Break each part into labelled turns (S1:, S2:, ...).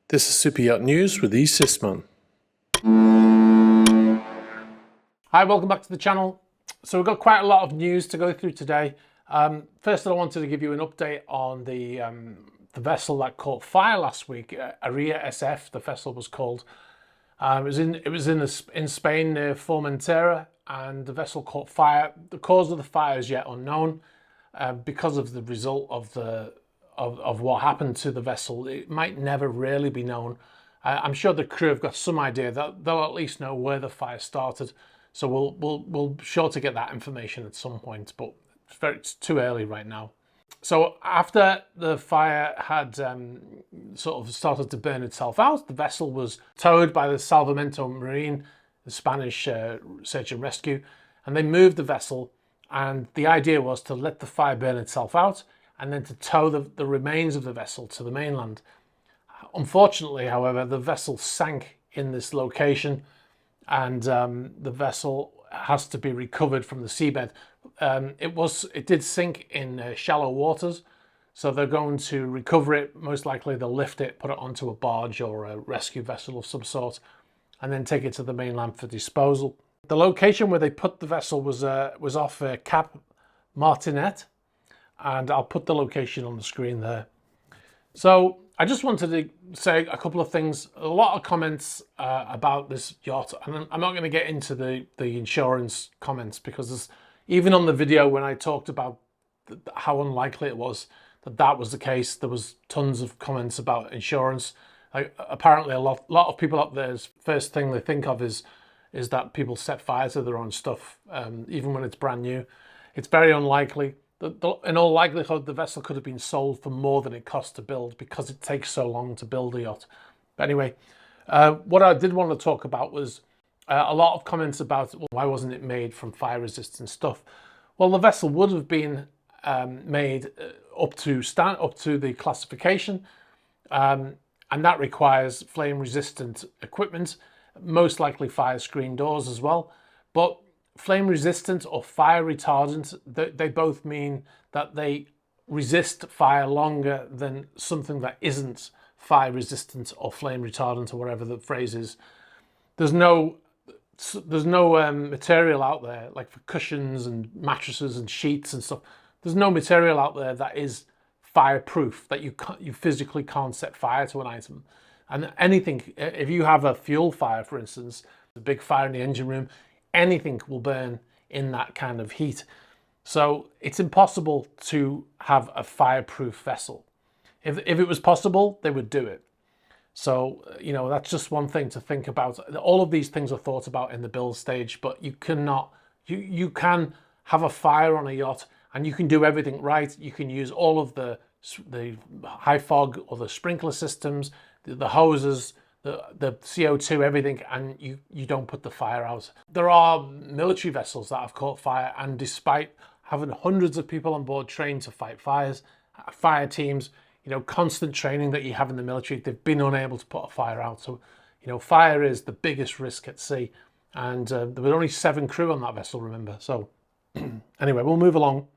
S1: This is Super Yacht News with E. Sisman.
S2: Hi, welcome back to the channel. So we've got quite a lot of news to go through today. First, I wanted to give you an update on the vessel that caught fire last week, Aria SF. The vessel was called. It was in Spain near Formentera, and the vessel caught fire. The cause of the fire is yet unknown. Because of the result of what happened to the vessel, it might never really be known. I'm sure the crew have got some idea that they'll at least know where the fire started. So we'll sure to get that information at some point, but it's too early right now. So after the fire had sort of started to burn itself out, the vessel was towed by the Salvamento Marine, the Spanish search and rescue, and they moved the vessel. And the idea was to let the fire burn itself out and then to tow the remains of the vessel to the mainland. Unfortunately, however, the vessel sank in this location, and the vessel has to be recovered from the seabed. It did sink in shallow waters, so they're going to recover it. Most likely they'll lift it, put it onto a barge or a rescue vessel of some sort, and then take it to the mainland for disposal. The location where they put the vessel was off Cap Martinet, and I'll put the location on the screen there. So I just wanted to say a couple of things. A lot of comments about this yacht, and I'm not going to get into the insurance comments, because even on the video when I talked about how unlikely it was that was the case, there was tons of comments about insurance. Apparently a lot of people up there's first thing they think of is that people set fire to their own stuff, even when it's brand new. It's very unlikely. In all likelihood, the vessel could have been sold for more than it cost to build, because it takes so long to build a yacht. But anyway, what I did want to talk about was a lot of comments about, well, why wasn't it made from fire-resistant stuff? Well, the vessel would have been made up to the classification, and that requires flame-resistant equipment, most likely fire screen doors as well. But flame resistant or fire retardant, they both mean that they resist fire longer than something that isn't fire resistant or flame retardant, or whatever the phrase is. There's no material out there, like for cushions and mattresses and sheets and stuff. There's no material out there that is fireproof, that you physically can't set fire to an item. And anything, if you have a fuel fire, for instance, a big fire in the engine room, anything will burn in that kind of heat. So it's impossible to have a fireproof vessel. If it was possible, they would do it. So, you know, that's just one thing to think about. All of these things are thought about in the build stage, but you cannot, you can have a fire on a yacht and you can do everything right. You can use all of the high fog or the sprinkler systems, the hoses, the CO2, everything, and you don't put the fire out. There are military vessels that have caught fire, and despite having hundreds of people on board trained to fight fires, fire teams, you know, constant training that you have in the military, they've been unable to put a fire out. So, you know, fire is the biggest risk at sea, and there were only 7 crew on that vessel, remember. So anyway, we'll move along.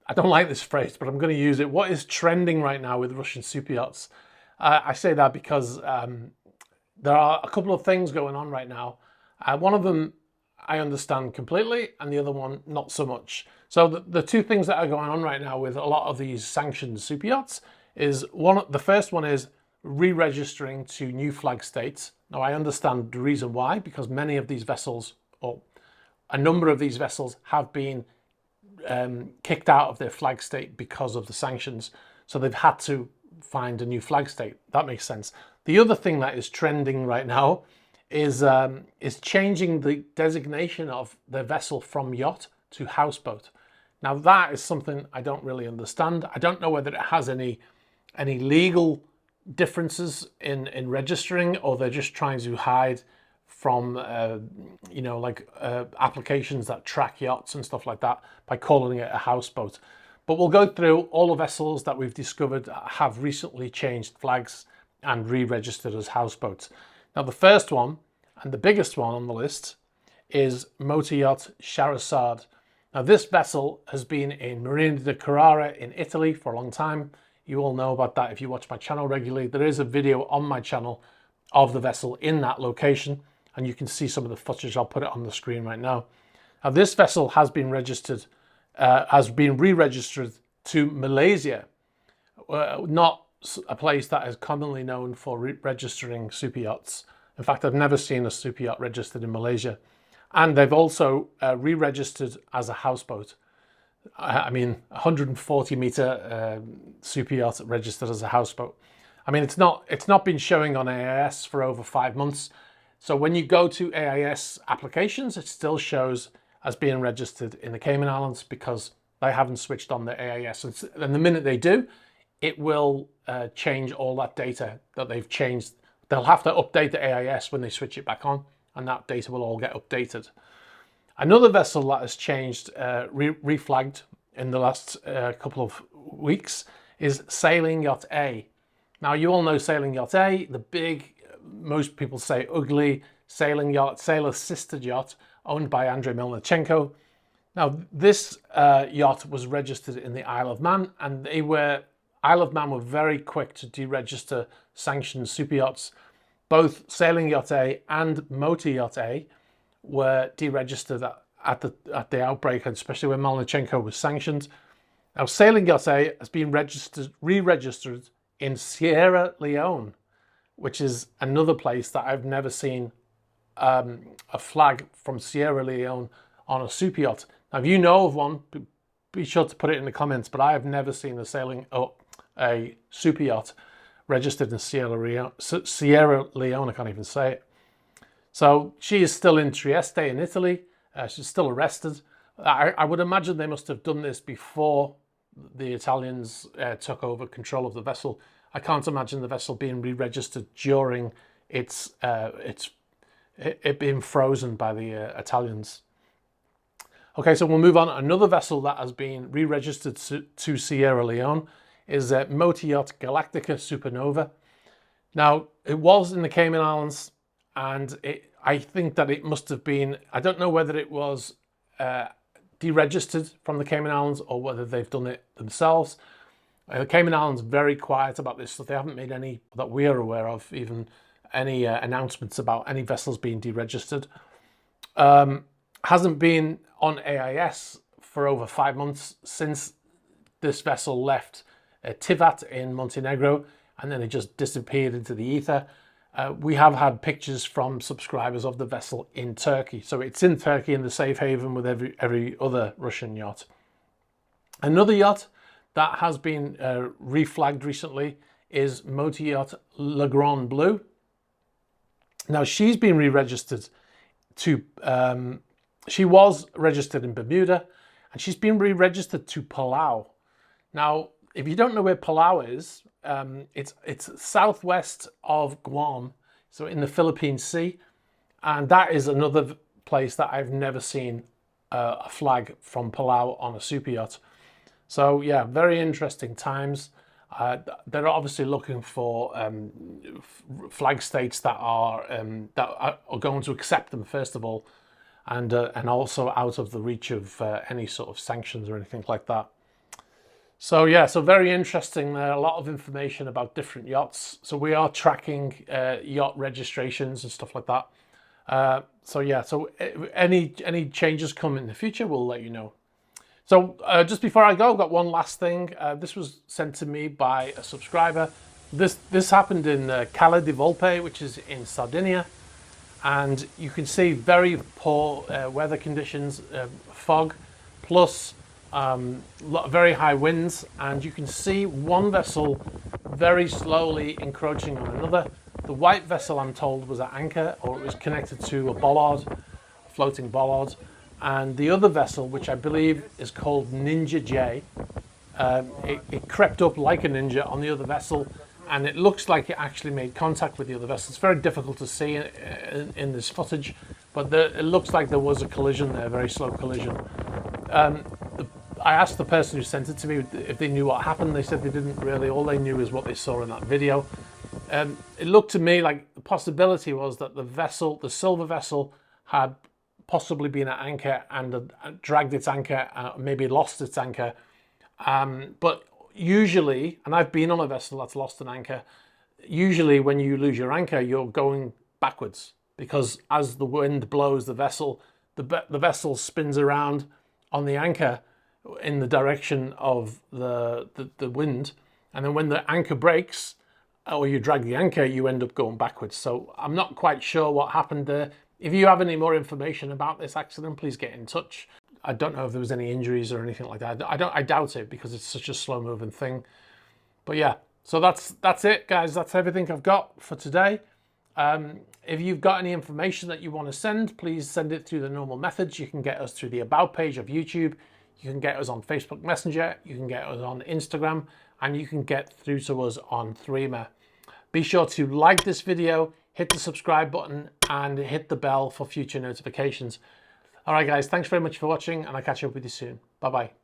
S2: I don't like this phrase, but I'm going to use it. What is trending right now with Russian superyachts? I say that because there are a couple of things going on right now. One of them I understand completely, and the other one not so much. So the two things that are going on right now with a lot of these sanctioned superyachts is the first one is re-registering to new flag states. Now I understand the reason why, because many of these vessels, or a number of these vessels, have been kicked out of their flag state because of the sanctions. So they've had to find a new flag state. That makes sense. The other thing that is trending right now is changing the designation of the vessel from yacht to houseboat. Now that is something I don't really understand. I don't know whether it has any legal differences in registering, or they're just trying to hide from you know, like applications that track yachts and stuff like that by calling it a houseboat. But we'll go through all the vessels that we've discovered have recently changed flags and re-registered as houseboats. Now the first one, and the biggest one on the list, is motor yacht Scheherazade. Now this vessel has been in Marina di Carrara in Italy for a long time. You all know about that if you watch my channel regularly. There is a video on my channel of the vessel in that location, and you can see some of the footage. I'll put it on the screen right now. Now, this vessel has been registered, re-registered to Malaysia, not a place that is commonly known for registering super yachts. In fact, I've never seen a super yacht registered in Malaysia. And they've also re-registered as a houseboat. I mean, 140-meter super yacht registered as a houseboat. I mean, it's not been showing on AIS for over 5 months. So when you go to AIS applications, it still shows as being registered in the Cayman Islands because they haven't switched on the AIS. And the minute they do, it will change all that data that they've changed. They'll have to update the AIS when they switch it back on, and that data will all get updated. Another vessel that has changed, reflagged in the last couple of weeks is Sailing Yacht A. Now, you all know Sailing Yacht A, the big, most people say ugly sailing yacht, sailor's sister yacht, owned by Andrei Melnichenko. Now, this yacht was registered in the Isle of Man, and Isle of Man were very quick to deregister sanctioned super yachts. Both Sailing Yacht A and Motor Yacht A were deregistered at the outbreak, and especially when Melnichenko was sanctioned. Now, Sailing Yacht A has been re-registered in Sierra Leone, which is another place that I've never seen a flag from Sierra Leone on a super yacht. Now, if you know of one, be sure to put it in the comments, but I have never seen a super yacht registered in Sierra Leone, I can't even say it. So she is still in Trieste in Italy. She's still arrested. I would imagine they must have done this before the Italians took over control of the vessel. I can't imagine the vessel being re-registered during it being frozen by the Italians. Okay, so we'll move on. Another vessel that has been re-registered to Sierra Leone is Motor Yacht Galactica Supernova. Now, it was in the Cayman Islands, and I think that it must have been, I don't know whether it was deregistered from the Cayman Islands or whether they've done it themselves. The Cayman Islands are very quiet about this, so they haven't made any, that we're aware of, even any announcements about any vessels being deregistered. Hasn't been on AIS for over 5 months since this vessel left Tivat in Montenegro, and then it just disappeared into the ether. We have had pictures from subscribers of the vessel in Turkey. So it's in Turkey in the safe haven with every other Russian yacht. Another yacht that has been reflagged recently is Motor Yacht Le Grand Bleu. Now, she's been re-registered to, she was registered in Bermuda, and she's been re-registered to Palau. Now, if you don't know where Palau is, it's southwest of Guam, so in the Philippine Sea, and that is another place that I've never seen a flag from Palau on a super yacht. So yeah, very interesting times. They're obviously looking for flag states that are going to accept them first of all, and also out of the reach of any sort of sanctions or anything like that. So yeah, so very interesting there. A lot of information about different yachts. So we are tracking yacht registrations and stuff like that. So yeah, so any changes come in the future, we'll let you know. So just before I go, I've got one last thing. This was sent to me by a subscriber. This happened in Cala di Volpe, which is in Sardinia. And you can see very poor weather conditions, fog, plus very high winds. And you can see one vessel very slowly encroaching on another. The white vessel, I'm told, was at anchor, or it was connected to a bollard, a floating bollard. And the other vessel, which I believe is called Ninja J, it crept up like a ninja on the other vessel, and it looks like it actually made contact with the other vessel. It's very difficult to see in this footage, but it looks like there was a collision there, a very slow collision. I asked the person who sent it to me if they knew what happened. They said they didn't really. All they knew is what they saw in that video. It looked to me like the possibility was that the vessel, the silver vessel, had possibly been at anchor and dragged its anchor, maybe lost its anchor. But usually, and I've been on a vessel that's lost an anchor, usually when you lose your anchor, you're going backwards, because as the wind blows the vessel, the vessel spins around on the anchor in the direction of the wind, and then when the anchor breaks or you drag the anchor, you end up going backwards. So I'm not quite sure what happened there. If you have any more information about this accident, please get in touch. I don't know if there was any injuries or anything like that. I doubt it, because it's such a slow moving thing. But yeah, so that's it, guys. That's everything I've got for today. If you've got any information that you want to send, please send it through the normal methods. You can get us through the About page of YouTube. You can get us on Facebook Messenger. You can get us on Instagram, and you can get through to us on Threema. Be sure to like this video, hit the subscribe button, and hit the bell for future notifications. All right, guys, thanks very much for watching, and I'll catch up with you soon. Bye-bye.